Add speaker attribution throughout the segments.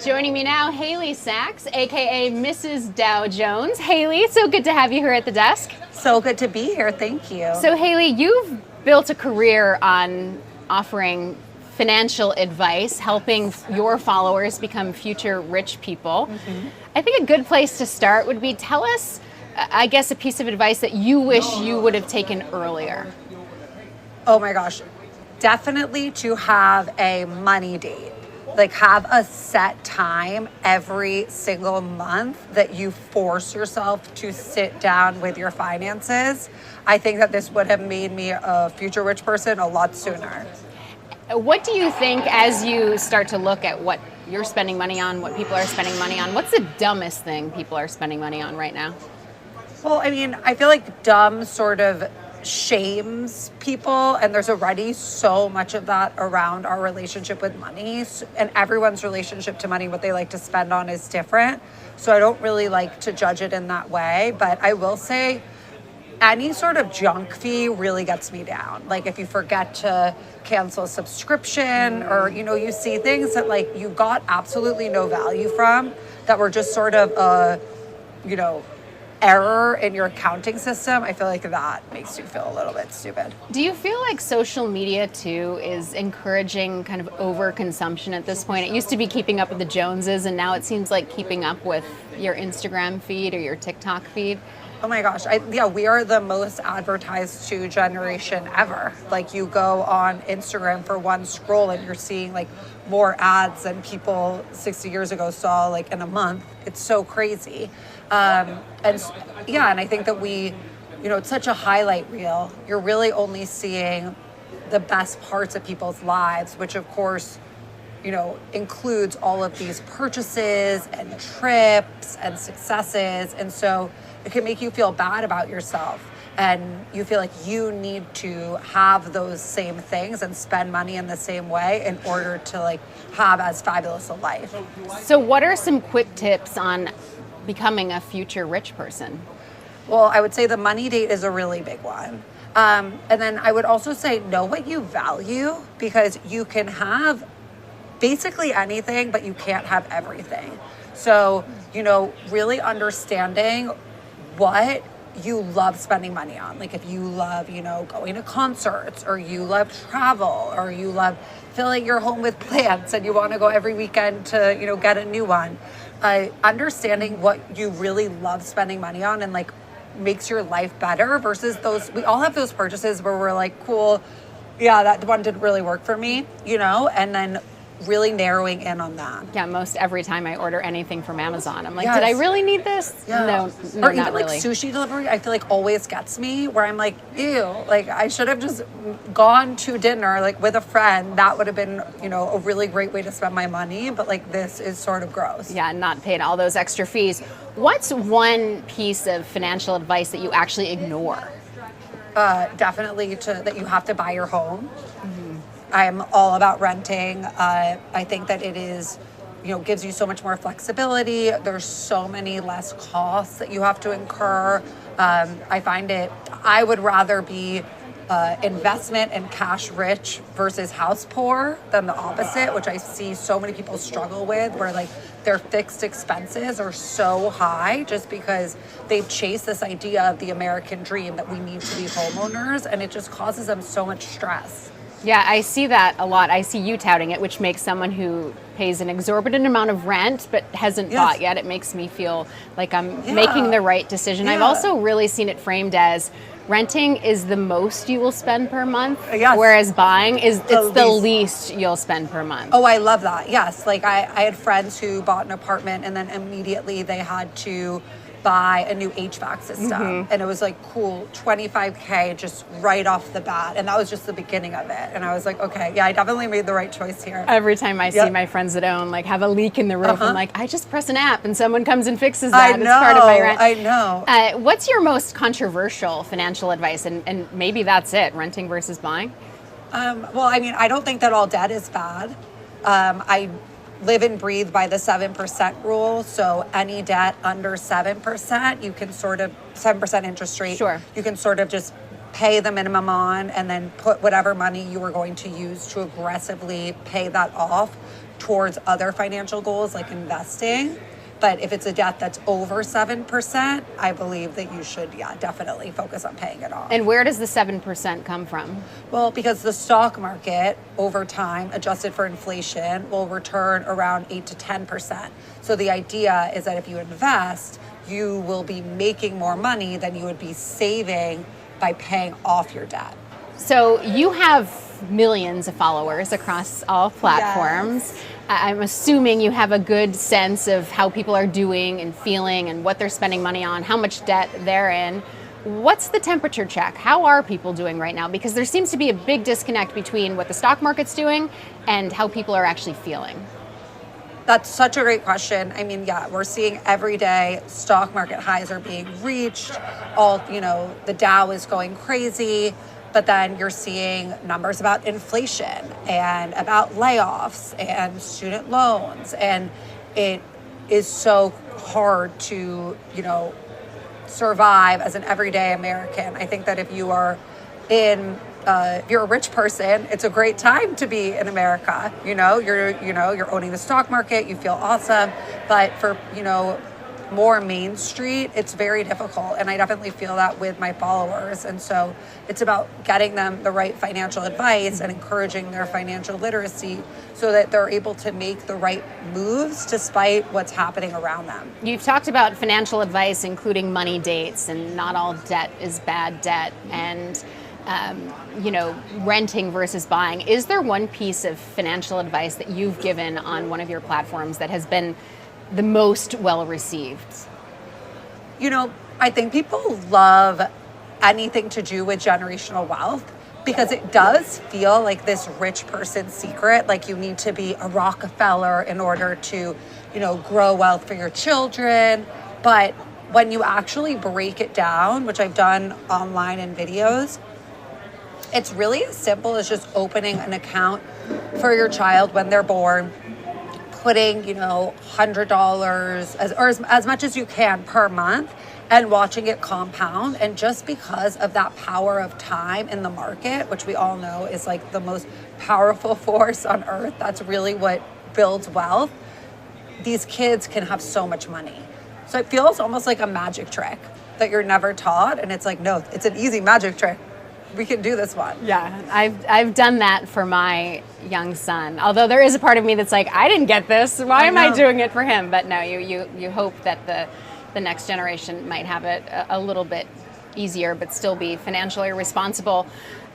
Speaker 1: Joining me now, Haley Sachs, a.k.a. Mrs. Dow Jones. Haley, so good to have you here at the desk.
Speaker 2: So good to be here. Thank you.
Speaker 1: So Haley, you've built a career on offering financial advice, helping your followers become future rich people. Mm-hmm. I think a good place to start would be tell us, I guess, a piece of advice that you wish you would have taken earlier.
Speaker 2: Oh my gosh. Definitely to have a money date. Like have a set time every single month that you force yourself to sit down with your finances. I think that this would have made me a future rich person a lot sooner.
Speaker 1: What do you think as you start to look at what you're spending money on, what people are spending money on? What's the dumbest thing people are spending money on right now?
Speaker 2: Well, I mean, I feel like dumb sort of shames people, and there's already so much of that around our relationship with money, and everyone's relationship to money, what they like to spend on, is different. So I don't really like to judge it in that way, but I will say any sort of junk fee really gets me down. Like if you forget to cancel a subscription, or you see things that like you got absolutely no value from, that were just sort of a error in your accounting system, I feel like that makes you feel a little bit stupid.
Speaker 1: Do you feel like social media too is encouraging kind of overconsumption at this point? It used to be keeping up with the Joneses, and now it seems like keeping up with your Instagram feed or your TikTok feed.
Speaker 2: Oh my gosh, we are the most advertised to generation ever. Like you go on Instagram for one scroll and you're seeing like more ads than people 60 years ago saw like in a month. It's so crazy. And I think that it's such a highlight reel. You're really only seeing the best parts of people's lives, which of course, includes all of these purchases and trips and successes. And so it can make you feel bad about yourself, and you feel like you need to have those same things and spend money in the same way in order to like have as fabulous a life.
Speaker 1: So what are some quick tips on becoming a future rich person?
Speaker 2: Well, I would say the money date is a really big one. And then I would also say know what you value, because you can have basically anything, but you can't have everything. So, really understanding what you love spending money on. Like if you love, going to concerts, or you love travel, or you love filling your home with plants and you want to go every weekend to, get a new one. Understanding what you really love spending money on and like makes your life better versus we all have those purchases where we're like, cool, yeah, that one didn't really work for me, and then really narrowing in on that.
Speaker 1: Yeah, most every time I order anything from Amazon, I'm like,
Speaker 2: yes.
Speaker 1: Did I really need this?
Speaker 2: Yeah.
Speaker 1: No,
Speaker 2: or even
Speaker 1: not
Speaker 2: like
Speaker 1: really.
Speaker 2: Sushi delivery, I feel like always gets me, where I'm like, ew, like I should have just gone to dinner like with a friend. That would have been, a really great way to spend my money, but like this is sort of gross.
Speaker 1: Yeah, not paid all those extra fees. What's one piece of financial advice that you actually ignore?
Speaker 2: Definitely that you have to buy your home. I'm all about renting. I think that it is, gives you so much more flexibility. There's so many less costs that you have to incur. I would rather be investment and cash rich versus house poor than the opposite, which I see so many people struggle with, where like their fixed expenses are so high just because they've chased this idea of the American dream that we need to be homeowners, and it just causes them so much stress.
Speaker 1: Yeah, I see that a lot. I see you touting it, which makes someone who pays an exorbitant amount of rent but hasn't bought yet, it makes me feel like I'm making the right decision. I've also really seen it framed as renting is the most you will spend per month, whereas buying is the least you'll spend per month.
Speaker 2: Oh, I love that. Yes, like I had friends who bought an apartment and then immediately they had to buy a new HVAC system, and it was like, cool, $25K just right off the bat, and that was just the beginning of it. And I was like, okay, yeah, I definitely made the right choice here.
Speaker 1: Every time I see my friends that own like have a leak in the roof, I'm like, I just press an app and someone comes and fixes that. It's part of my rent.
Speaker 2: I know.
Speaker 1: What's your most controversial financial advice, and maybe that's it, renting versus buying?
Speaker 2: Well, I mean, I don't think that all debt is bad. I live and breathe by the 7% rule. So any debt under 7%, you can 7% interest rate.
Speaker 1: Sure.
Speaker 2: You can sort of just pay the minimum on and then put whatever money you were going to use to aggressively pay that off towards other financial goals like investing. But if it's a debt that's over 7%, I believe that you should, definitely focus on paying it off.
Speaker 1: And where does the 7% come from?
Speaker 2: Well, because the stock market over time, adjusted for inflation, will return around 8 to 10%. So the idea is that if you invest, you will be making more money than you would be saving by paying off your debt.
Speaker 1: So you have millions of followers across all platforms.
Speaker 2: Yes.
Speaker 1: I'm assuming you have a good sense of how people are doing and feeling and what they're spending money on, how much debt they're in. What's the temperature check? How are people doing right now? Because there seems to be a big disconnect between what the stock market's doing and how people are actually feeling.
Speaker 2: That's such a great question. I mean, we're seeing every day stock market highs are being reached. The Dow is going crazy. But then you're seeing numbers about inflation and about layoffs and student loans. And it is so hard to, survive as an everyday American. I think that if you are if you're a rich person, it's a great time to be in America. You're owning the stock market, you feel awesome. But for, more Main Street, it's very difficult. And I definitely feel that with my followers. And so it's about getting them the right financial advice and encouraging their financial literacy so that they're able to make the right moves despite what's happening around them.
Speaker 1: You've talked about financial advice, including money dates, and not all debt is bad debt, and renting versus buying. Is there one piece of financial advice that you've given on one of your platforms that has been the most well received?
Speaker 2: I think people love anything to do with generational wealth because it does feel like this rich person's secret. Like you need to be a Rockefeller in order to, grow wealth for your children. But when you actually break it down, which I've done online in videos, it's really as simple as just opening an account for your child when they're born, putting, $100 as much as you can per month and watching it compound. And just because of that power of time in the market, which we all know is like the most powerful force on earth, that's really what builds wealth. These kids can have so much money. So it feels almost like a magic trick that you're never taught. And it's like, no, it's an easy magic trick. We can do this one.
Speaker 1: Yeah, I've done that for my young son. Although there is a part of me that's like, I didn't get this. Why am I doing it for him? But no, you hope that the next generation might have it a little bit easier, but still be financially responsible.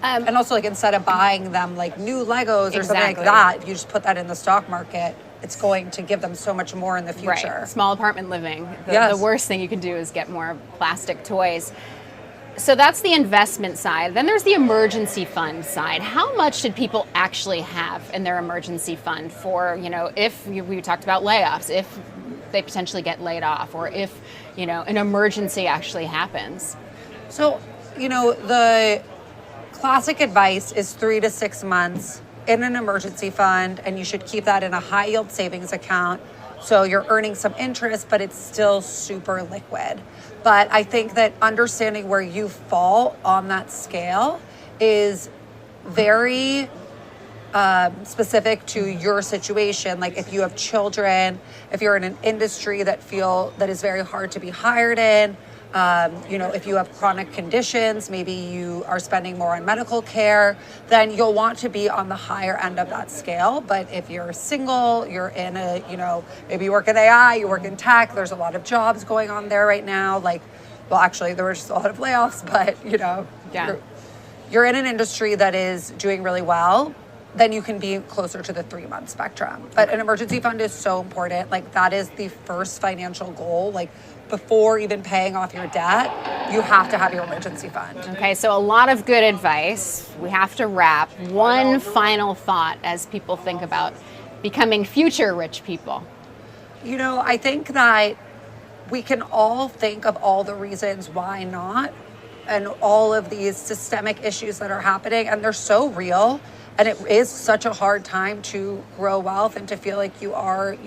Speaker 2: And also, like, instead of buying them like new Legos or something like that, if you just put that in the stock market, it's going to give them so much more in the future.
Speaker 1: Right. Small apartment living. The worst thing you can do is get more plastic toys. So that's the investment side. Then there's the emergency fund side. How much should people actually have in their emergency fund for, if we talked about layoffs, if they potentially get laid off, or if, an emergency actually happens?
Speaker 2: So, the classic advice is 3 to 6 months in an emergency fund, and you should keep that in a high yield savings account. So you're earning some interest, but it's still super liquid. But I think that understanding where you fall on that scale is very specific to your situation. Like if you have children, if you're in an industry that is very hard to be hired in, if you have chronic conditions, maybe you are spending more on medical care, then you'll want to be on the higher end of that scale. But if you're single, you're in maybe you work in AI, you work in tech, there's a lot of jobs going on there right now. Actually, there were just a lot of layoffs, but you're in an industry that is doing really well, then you can be closer to the 3-month spectrum. But an emergency fund is so important. Like that is the first financial goal. Like before even paying off your debt, you have to have your emergency fund.
Speaker 1: Okay, so a lot of good advice. We have to wrap. One final thought as people think about becoming future rich people.
Speaker 2: I think that we can all think of all the reasons why not, and all of these systemic issues that are happening, and they're so real. And it is such a hard time to grow wealth and to feel like you are,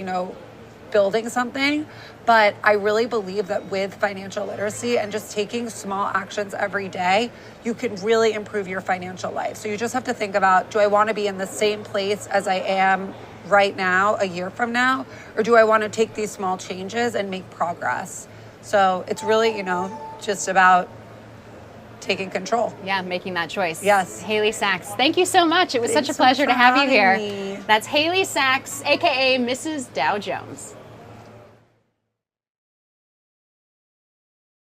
Speaker 2: building something. But I really believe that with financial literacy and just taking small actions every day, you can really improve your financial life. So you just have to think about, do I want to be in the same place as I am right now, a year from now? Or do I want to take these small changes and make progress? So it's really, just about taking control.
Speaker 1: Yeah, making that choice.
Speaker 2: Yes.
Speaker 1: Haley Sachs, thank you so much. It was
Speaker 2: Thanks
Speaker 1: such a
Speaker 2: so much
Speaker 1: pleasure
Speaker 2: for
Speaker 1: to have you
Speaker 2: having
Speaker 1: here.
Speaker 2: me.
Speaker 1: That's Haley Sachs, a.k.a. Mrs. Dow Jones.